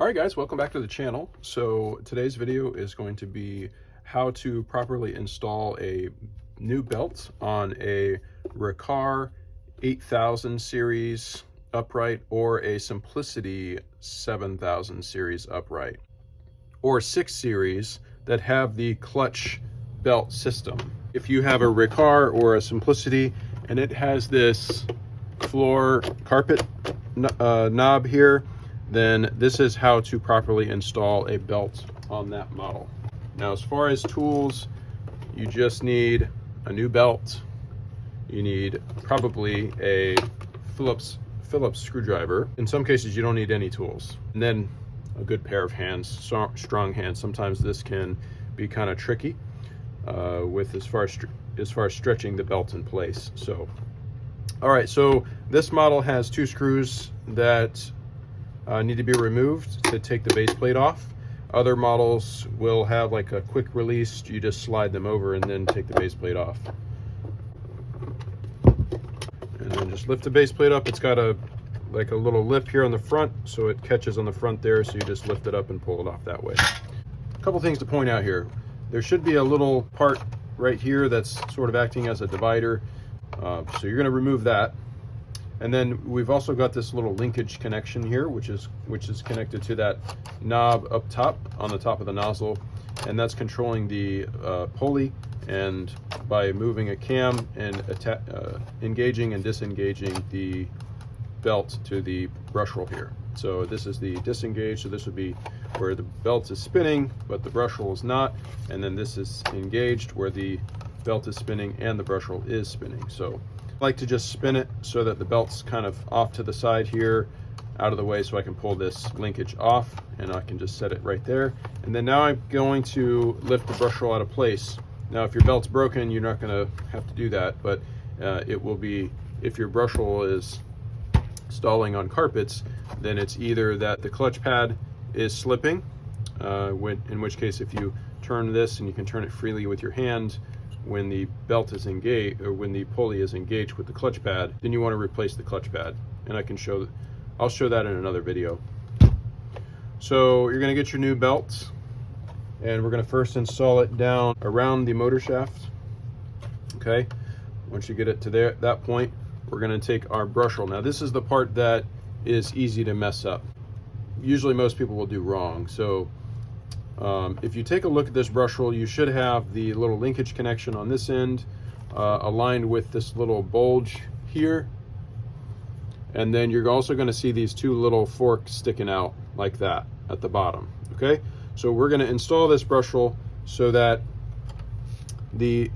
All right, guys, welcome back to the channel. So today's video is going to be how to properly install a new belt on a Riccar 8000 series upright or a Simplicity 7000 series upright or 6 series that have the clutch belt system. If you have a Riccar or a Simplicity and it has this floor carpet knob here, then this is how to properly install a belt on that model. Now, as far as tools, you just need a new belt. You need probably a Phillips screwdriver. In some cases, you don't need any tools. And then a good pair of hands, strong hands. Sometimes this can be kind of tricky with as far as stretching the belt in place. So, all right, so this model has 2 screws that need to be removed to take the base plate off. Other models will have like a quick release. You just slide them over and then take the base plate off. And then just lift the base plate up. It's got a little lip here on the front, so it catches on the front there, so you just lift it up and pull it off that way. A couple things to point out here. There should be a little part right here that's sort of acting as a divider. So you're going to remove that. And then we've also got this little linkage connection here, which is connected to that knob up top on the top of the nozzle, and that's controlling the pulley, and by moving a cam and engaging and disengaging the belt to the brush roll here. So this is the disengage, so this would be where the belt is spinning but the brush roll is not, and then this is engaged where the belt is spinning and the brush roll is spinning. So I like to just spin it so that the belt's kind of off to the side here, out of the way, so I can pull this linkage off, and I can just set it right there. And then now I'm going to lift the brush roll out of place. Now, if your belt's broken, you're not going to have to do that, but it will be, if your brush roll is stalling on carpets, then it's either that the clutch pad is slipping, in which case if you turn this, and you can turn it freely with your hand, when the belt is engaged, or when the pulley is engaged with the clutch pad, then you want to replace the clutch pad. And I'll show that in another video. So you're going to get your new belt, and we're going to first install it down around the motor shaft. Okay, once you get it to that point, we're going to take our brush roll. Now this is the part that is easy to mess up. Usually most people will do wrong. So if you take a look at this brush roll, you should have the little linkage connection on this end aligned with this little bulge here. And then you're also going to see these 2 little forks sticking out like that at the bottom. Okay, so we're going to install this brush roll so that the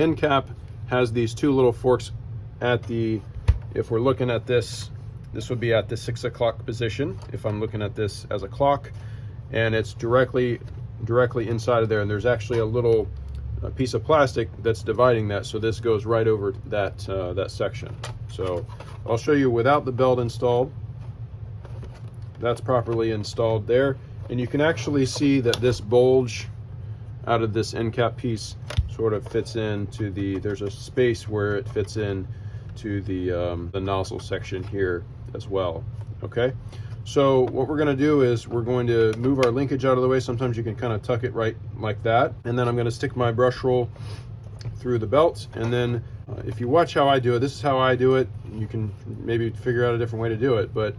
end cap has these 2 little forks at the, if we're looking at this would be at the 6 o'clock position if I'm looking at this as a clock, and it's directly inside of there, and there's actually a little piece of plastic that's dividing that, so this goes right over that section. So I'll show you without the belt installed. That's properly installed there, and you can actually see that this bulge out of this end cap piece sort of fits into there's a space where it fits in to the nozzle section here as well. Okay, so what we're going to do is we're going to move our linkage out of the way. Sometimes you can kind of tuck it right like that, and then I'm going to stick my brush roll through the belt. And then if you watch how I do it, this is how I do it. You can maybe figure out a different way to do it, but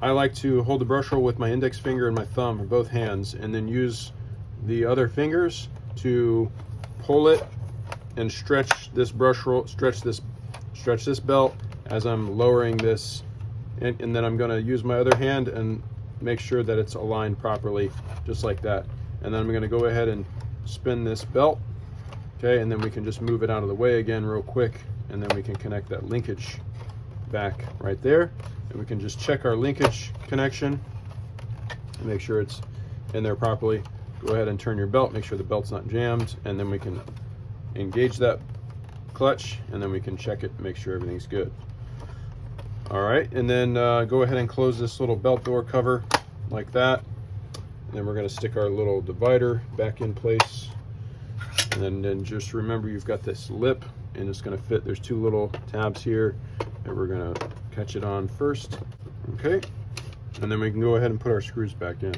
I like to hold the brush roll with my index finger and my thumb, or both hands, and then use the other fingers to pull it and stretch this brush roll, stretch this belt as I'm lowering this, and then I'm going to use my other hand and make sure that it's aligned properly, just like that. And then I'm going to go ahead and spin this belt. Okay, and then we can just move it out of the way again real quick, and then we can connect that linkage back right there, and we can just check our linkage connection and make sure it's in there properly. Go ahead and turn your belt, make sure the belt's not jammed, and then we can engage that clutch, and then we can check it and make sure everything's good. All right, and then go ahead and close this little belt door cover like that, and then we're going to stick our little divider back in place. And then just remember, you've got this lip, and it's going to fit. There's 2 little tabs here, and we're going to catch it on first. Okay, and then we can go ahead and put our screws back in.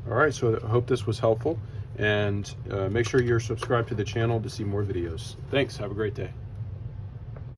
All right, so I hope this was helpful, and make sure you're subscribed to the channel to see more videos. Thanks, have a great day.